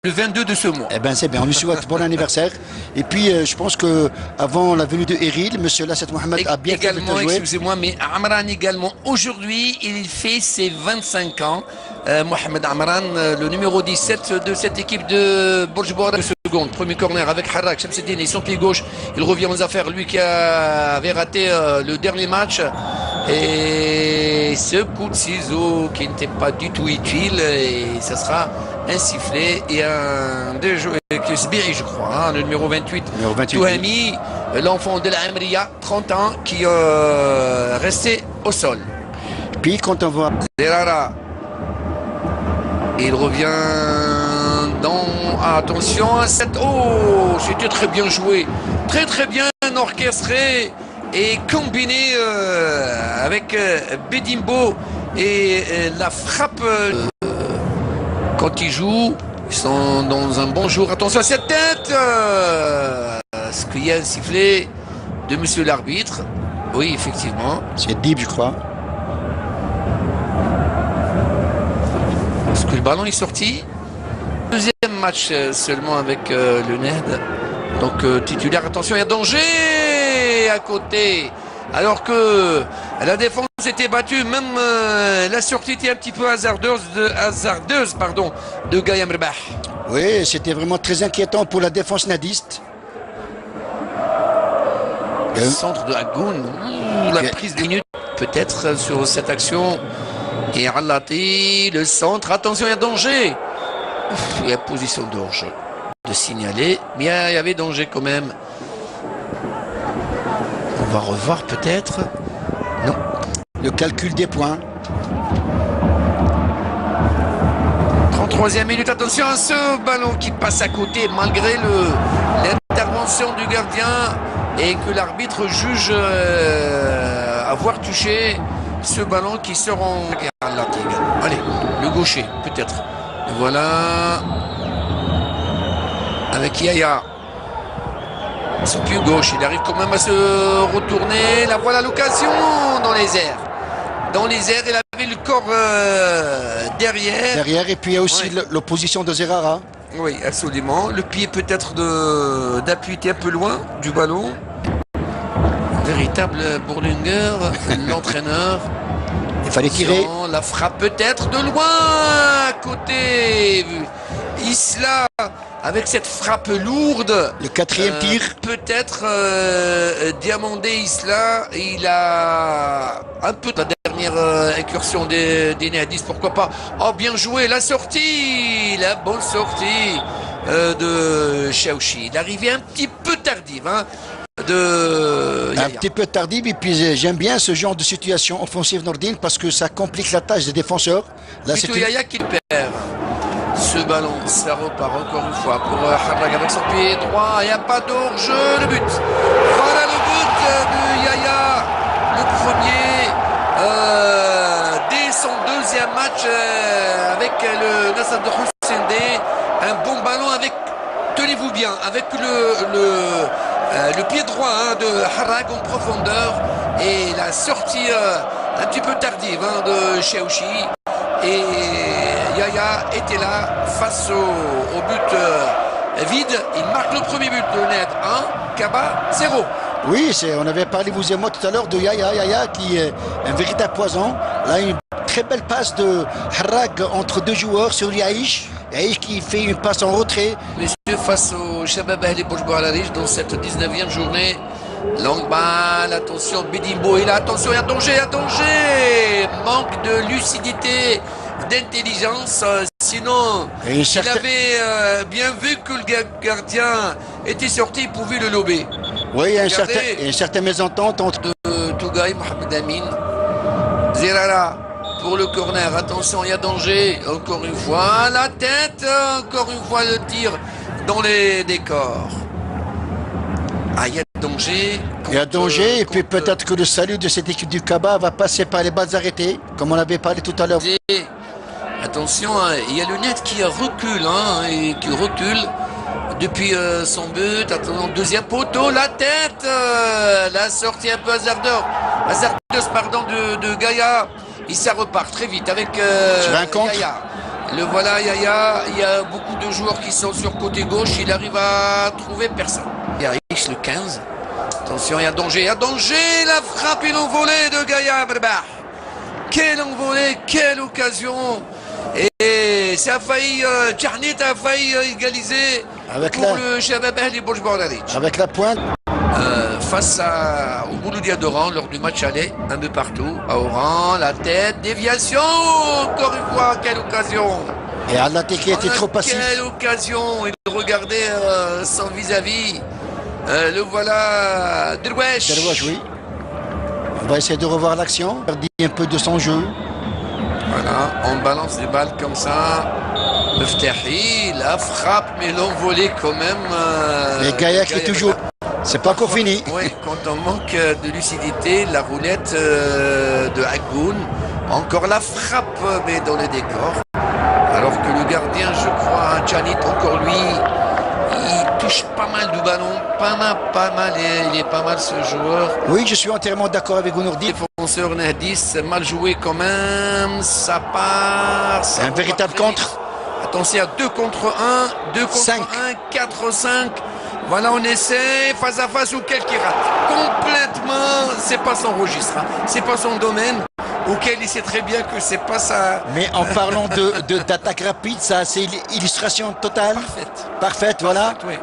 le 22 de ce mois. Eh bien, c'est bien. On lui souhaite bon anniversaire. Et puis, je pense que avant la venue de Eril, monsieur Lasset Mohamed a bien fait de Également, jouer. excusez-moi, mais Amran également. Aujourd'hui, il fait ses 25 ans. Mohamed Amran, le numéro 17 de cette équipe de Bourg-Bourg. Seconde, premier corner avec Harrak Shamseddine et son pied gauche. Il revient aux affaires, lui qui avait raté le dernier match. Et ce coup de ciseau qui n'était pas du tout utile, et ça sera un sifflet et un déjoué avec Sbiri, je crois, hein, le numéro 28. Touhami, l'enfant de la Amriya, 30 ans, qui restait au sol. Puis quand on voit Zerara, il revient dans... Attention à cette... Oh, c'était très bien joué. Très très bien orchestré et combiné avec Bedimbo. Et la frappe... quand ils jouent, ils sont dans un bon jour. Attention à cette tête. Est-ce qu'il y a un sifflet de monsieur l'arbitre? Oui, effectivement. c'est Dib, je crois. Est-ce que le ballon est sorti? Deuxième match seulement avec le NED. Donc titulaire, attention, il y a danger à côté. Alors que la défense était battue, même la sortie était un petit peu hasardeuse de Gayam Rebah. Oui, c'était vraiment très inquiétant pour la défense nadiste. Le centre de Agoun, la prise de minute peut-être sur cette action. Et Rallati, le centre, attention, il y a danger. Il y a position de hors-jeu de signaler, mais il y avait danger quand même. On va revoir peut-être. Non. Le calcul des points. 33e minute, attention à ce ballon qui passe à côté malgré l'intervention du gardien et que l'arbitre juge avoir touché ce ballon qui sort en... Allez, le gaucher peut-être. Voilà. Avec Yaya. Son pied gauche, il arrive quand même à se retourner. La voilà l'occasion dans les airs. Dans les airs, il avait le corps derrière. Derrière, et puis il y a aussi l'opposition de Zerara. Oui, absolument. Le pied peut-être d'appui était un peu loin du ballon. Véritable Bourlinger, l'entraîneur. Il fallait tirer. La frappe peut-être de loin à côté. Isla avec cette frappe lourde. Le quatrième tir. Peut-être Diamandé Isla. Il a un peu la dernière incursion des Néadis, pourquoi pas. Oh, bien joué, la sortie. La bonne sortie de Chaouchi. L'arrivée un petit peu tardive. Hein, un petit peu tardive, et puis j'aime bien ce genre de situation offensive Nordine parce que ça complique la tâche des défenseurs. Là, c'est Yaya qui perd ce ballon. Ça repart encore une fois pour Harrag avec son pied droit. Il n'y a pas d'hors-jeu. Le but. Voilà le but de Yaya. Le premier dès son deuxième match avec le Nassad de Houssende. Un bon ballon avec, tenez-vous bien, avec le pied droit de Harrag en profondeur et la sortie un petit peu tardive de Chaouchi. Et Yaya était là face au but vide. Il marque le premier but de Net 1, Kaba 0. Oui, on avait parlé vous et moi tout à l'heure de Yaya qui est un véritable poison. Là, une très belle passe de Harrag entre deux joueurs sur Yaïch. Yaïch qui fait une passe en retrait. Messieurs, face au Shabab Ahli Bourg-Bourg dans cette 19e journée. Longue balle, attention, Bedimbo, et là, attention, il y a danger. Manque de lucidité, d'intelligence. Sinon, il avait bien vu que le gardien était sorti, il pouvait le lober. Oui, il y a une certaine mésentente entre Tougaï, Mohamed Amin, Zerara pour le corner. Attention, il y a danger. Encore une fois, la tête. Encore une fois, le tir dans les décors. Ah, il y a danger. Il y a danger, et puis peut-être que le salut de cette équipe du Kaba va passer par les balles arrêtées, comme on avait parlé tout à l'heure. Attention, il y a le net qui recule, et qui recule depuis son but. Attention, deuxième poteau, la tête, la sortie un peu hasardeuse de Gaïa. Et ça repart très vite avec Gaïa. Le voilà, Yaya. Il y a beaucoup de joueurs qui sont sur côté gauche. Il arrive à trouver personne. Yaïch, le 15. Attention, il y a danger. Il y a danger. La frappe et l'envolée de Gaïa Berbah. Quelle envolée, quelle occasion. Et ça a failli, Tcharnit a failli égaliser avec pour le Shabab Ahli Bourj-Bordalic. Avec la pointe. Face au Mouloudia d'Oran lors du match aller, un peu partout. À Oran, la tête, déviation. Encore une fois, quelle occasion. Et Alaté qui était trop passif. Quelle occasion. Il regardait son vis-à-vis. Le voilà, Derwesh. Derwesh, oui. On va essayer de revoir l'action. Perdit un peu de son jeu. Voilà, on balance des balles comme ça. Meftahi, la frappe, mais l'envolée quand même. Mais Gaïa qui est toujours. C'est pas encore fini. Oui, quand on manque de lucidité, la roulette de Agoun. Encore la frappe, mais dans le décor. Alors que le gardien, je crois, Tchanit, encore lui, il touche pas mal du ballon. Pas mal. Il est pas mal ce joueur. Oui, je suis entièrement d'accord avec Gounourdi. Défenseur Nahdis, mal joué quand même. Ça part. C'est un véritable contre. Attention, 2 contre 1, 2 contre 5. 1, 4-5. Voilà, on essaie face à face ou quelqu'un qui rate. Complètement, c'est pas son registre, hein. C'est pas son domaine, auquel il sait très bien que c'est pas ça. Mais en parlant d'attaque rapide, ça c'est l'illustration totale. Parfaite. Parfaite, voilà. Parfaite, oui.